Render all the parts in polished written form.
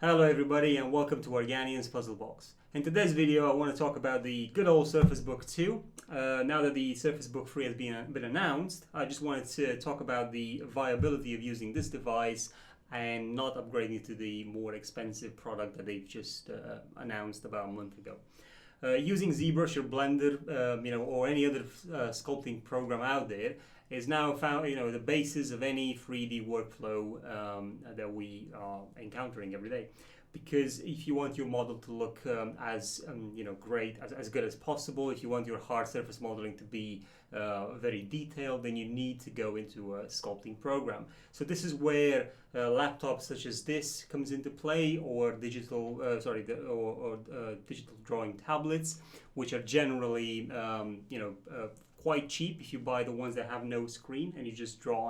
Hello everybody and welcome to Organian's Puzzle Box. In today's video I want to talk about the good old Surface Book 2. Now that the Surface Book 3 has been announced, I just wanted to talk about the viability of using this device and not upgrading to the more expensive product that they've just announced about a month ago. Using Zbrush or Blender, or any other sculpting program out there is now found, the basis of any 3D workflow that we are encountering every day. Because if you want your model to look as great, as good as possible, if you want your hard surface modeling to be very detailed, then you need to go into a sculpting program. So this is where laptops such as this comes into play, or digital digital drawing tablets, which are generally quite cheap if you buy the ones that have no screen and you just draw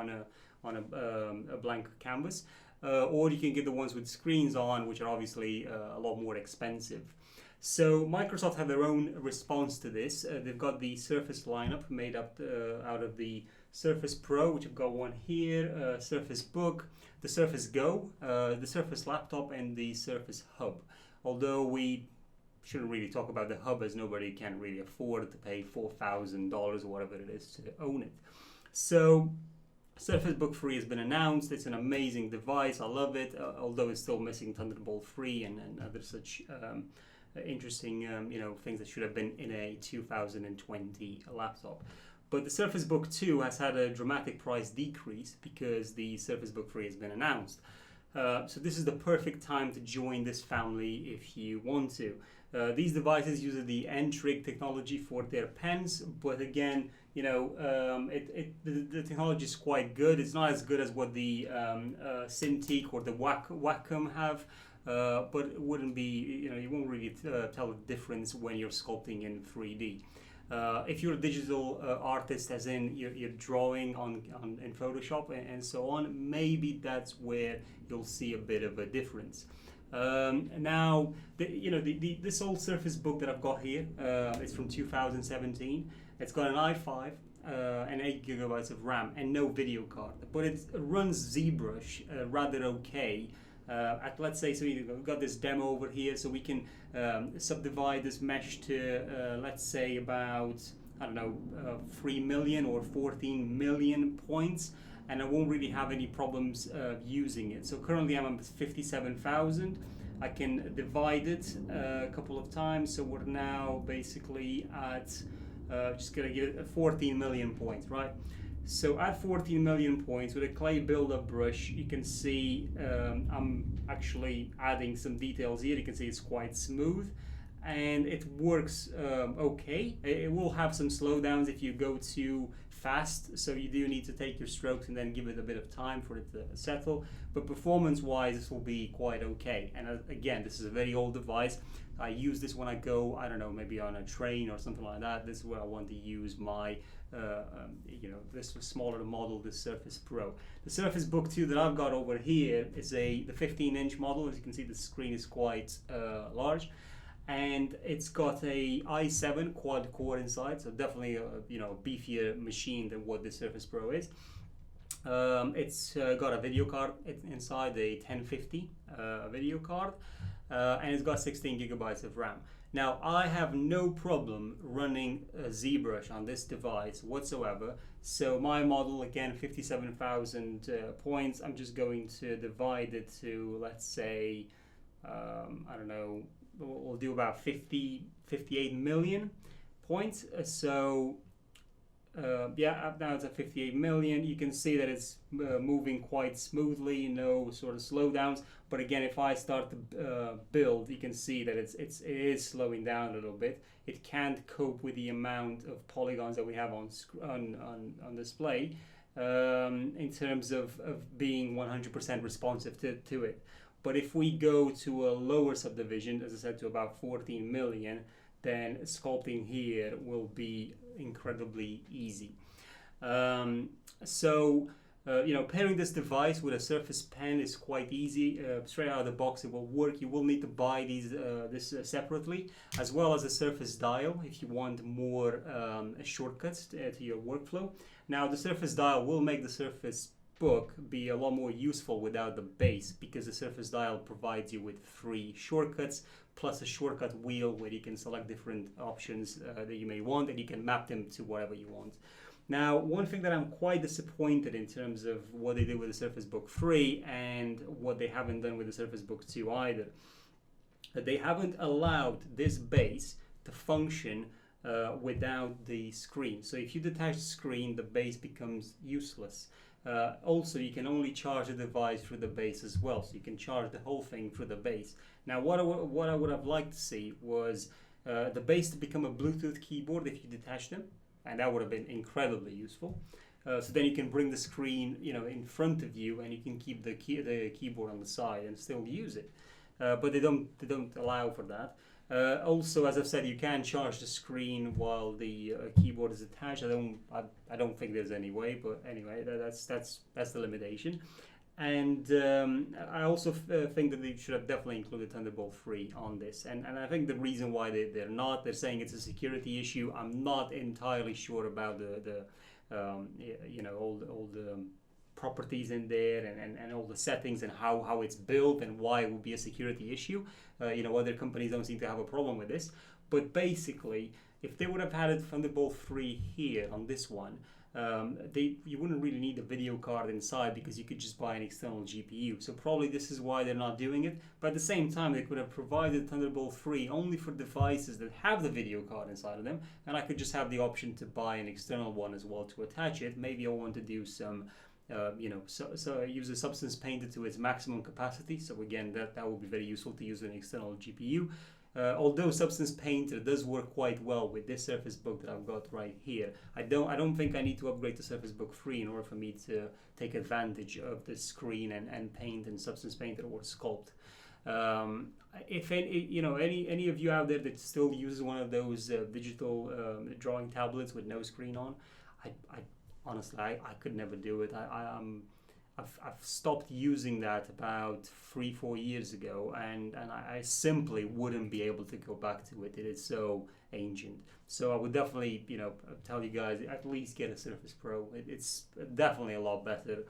on a blank canvas. Or you can get the ones with screens on, which are obviously a lot more expensive. So Microsoft have their own response to this. They've got the Surface lineup made up out of the Surface Pro, which I've got one here, Surface Book, the Surface Go, the Surface Laptop, and the Surface Hub. Although we shouldn't really talk about the Hub, as nobody can really afford to pay $4,000 or whatever it is to own it. So Surface Book 3 has been announced. It's an amazing device. I love it, although it's still missing Thunderbolt 3 and other such interesting things that should have been in a 2020 laptop. But the Surface Book 2 has had a dramatic price decrease because the Surface Book 3 has been announced. So this is the perfect time to join this family if you want to. These devices use the N-Trig technology for their pens, but again, the technology is quite good. It's not as good as what the Cintiq or the Wacom have, but it wouldn't be, you won't really tell the difference when you're sculpting in 3D. If you're a digital artist, as in you're drawing in Photoshop and so on, maybe that's where you'll see a bit of a difference. Now, this old Surface Book that I've got here, it's from 2017. It's got an i5 and 8 gigabytes of RAM and no video card, but it runs ZBrush rather okay. Let's say, so we've got this demo over here, so we can subdivide this mesh to let's say about 3 million or 14 million points, and I won't really have any problems using it. So currently I'm at 57,000. I can divide it a couple of times, so we're now basically at just gonna give it 14 million points, right? So at 14 million points with a clay build-up brush, you can see I'm actually adding some details here. You can see it's quite smooth and it works okay. It will have some slowdowns if you go too fast, so you do need to take your strokes and then give it a bit of time for it to settle. But performance-wise, this will be quite okay. And again, this is a very old device. I use this when I go, maybe on a train or something like that. This is where I want to use my this smaller model, the Surface Pro. The Surface Book 2 that I've got over here is the 15-inch model. As you can see, the screen is quite large, and it's got a i7 quad core inside, so definitely a beefier machine than what the Surface Pro is. It's got a video card inside, a 1050 video card, and it's got 16 gigabytes of RAM. Now, I have no problem running ZBrush on this device whatsoever. So my model, again, 57,000 points. I'm just going to divide it to, let's say, we'll do about 58 million points. Now it's at 58 million. You can see that it's moving quite smoothly, no sort of slowdowns. But again, if I start to build, you can see that it is slowing down a little bit. It can't cope with the amount of polygons that we have on display in terms of being 100% responsive to it. But if we go to a lower subdivision, as I said, to about 14 million, then sculpting here will be incredibly easy. Pairing this device with a Surface Pen is quite easy. Straight out of the box, it will work. You will need to buy this separately, as well as a Surface Dial if you want more shortcuts to your workflow. Now, the Surface Dial will make the Surface Book be a lot more useful without the base, because the Surface Dial provides you with free shortcuts plus a shortcut wheel where you can select different options that you may want, and you can map them to whatever you want. Now, one thing that I'm quite disappointed in terms of what they did with the Surface Book 3 and what they haven't done with the Surface Book 2 either, that they haven't allowed this base to function without the screen. So if you detach the screen, the base becomes useless. Also, you can only charge the device through the base as well, so you can charge the whole thing through the base. Now, what I would have liked to see was the base to become a Bluetooth keyboard if you detach them, and that would have been incredibly useful. So then you can bring the screen, in front of you, and you can keep the keyboard on the side and still use it. But they don't allow for that. Also, as I've said, you can charge the screen while the keyboard is attached. I don't think there's any way, but anyway, that's the limitation. And I also think that they should have definitely included Thunderbolt 3 on this. And I think the reason why they're saying it's a security issue. I'm not entirely sure about all the properties in there and all the settings and how it's built and why it would be a security issue. Other companies don't seem to have a problem with this. But basically, if they would have had a Thunderbolt 3 here on this one, you wouldn't really need a video card inside, because you could just buy an external GPU. So probably this is why they're not doing it. But at the same time, they could have provided Thunderbolt 3 only for devices that have the video card inside of them, and I could just have the option to buy an external one as well to attach it. Maybe I want to do some so use a Substance Painter to its maximum capacity. So again, that would be very useful to use an external GPU. Although Substance Painter does work quite well with this Surface Book that I've got right here, I don't think I need to upgrade to Surface Book 3 in order for me to take advantage of the screen and paint in Substance Painter or Sculpt. If any of you out there that still uses one of those digital drawing tablets with no screen on, honestly, I could never do it. I've stopped using that about 3-4 years ago, and I simply wouldn't be able to go back to it. It is so ancient. So I would definitely, tell you guys, at least get a Surface Pro. It's definitely a lot better.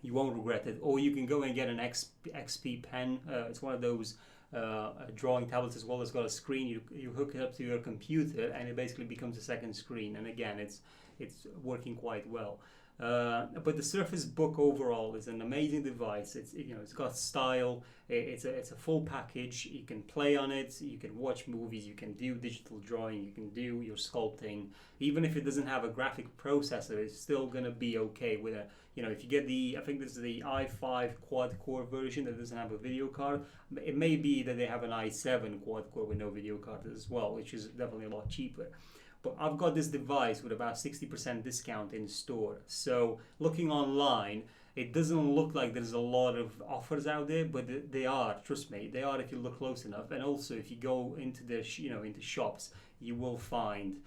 You won't regret it. Or you can go and get an XP pen. It's one of those drawing tablets as well. It's got a screen. You hook it up to your computer, and it basically becomes a second screen. And again, it's working quite well. But the Surface Book overall is an amazing device. It's got style. It's a full package. You can play on it. You can watch movies. You can do digital drawing. You can do your sculpting. Even if it doesn't have a graphic processor, it's still gonna be okay with a. If you get I think this is the i5 quad-core version that doesn't have a video card. It may be that they have an i7 quad-core with no video card as well, which is definitely a lot cheaper. But I've got this device with about 60% discount in store. So looking online, it doesn't look like there's a lot of offers out there, but they are. Trust me, they are if you look close enough. And also, if you go into into shops, you will find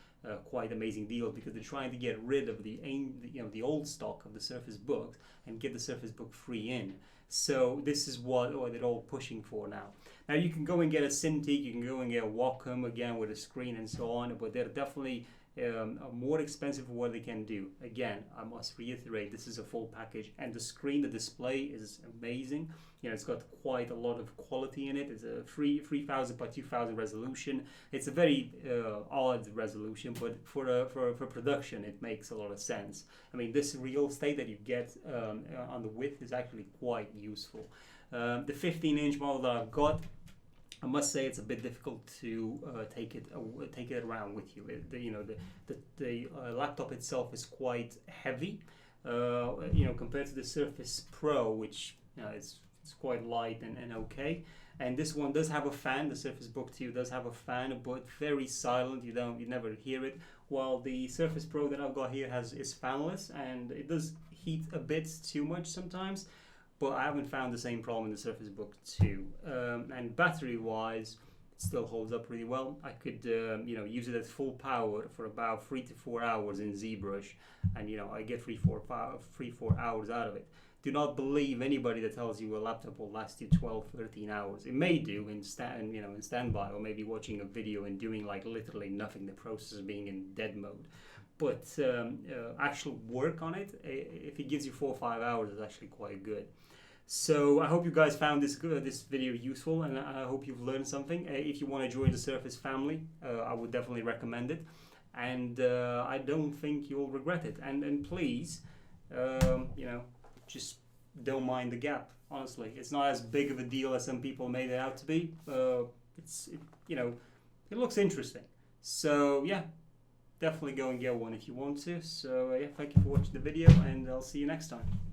quite amazing deals, because they're trying to get rid of the old stock of the Surface Books and get the Surface Book 3 in. So this is what they're all pushing for now. Now you can go and get a Cintiq, you can go and get a Wacom again with a screen and so on, but they're definitely more expensive for what they can do. Again, I must reiterate, this is a full package, and the screen, the display is amazing. It's got quite a lot of quality in it. It's a 3000 by 2000 resolution. It's a very odd resolution, but for production, it makes a lot of sense. I mean, this real estate that you get on the width is actually quite useful. The 15-inch model that I've got, I must say it's a bit difficult to take it around with you. The laptop itself is quite heavy, compared to the Surface Pro, which it's quite light and okay. And this one does have a fan. The Surface Book 2 does have a fan, but very silent. You never hear it. While the Surface Pro that I've got here is fanless, and it does heat a bit too much sometimes. But I haven't found the same problem in the Surface Book 2. And battery-wise, it still holds up really well. I could, use it at full power for about 3 to 4 hours in ZBrush, and I get 3-4 hours out of it. Do not believe anybody that tells you a laptop will last you 12-13 hours. It may do in standby, or maybe watching a video and doing like literally nothing, the processor being in dead mode. but actual work on it, if it gives you 4 or 5 hours, is actually quite good. So I hope you guys found this video useful, and I hope you've learned something. If you want to join the Surface family, I would definitely recommend it, and I don't think you'll regret it. And please, just don't mind the gap. Honestly, it's not as big of a deal as some people made it out to be. It looks interesting. So yeah, definitely go and get one if you want to. So yeah, thank you for watching the video, and I'll see you next time.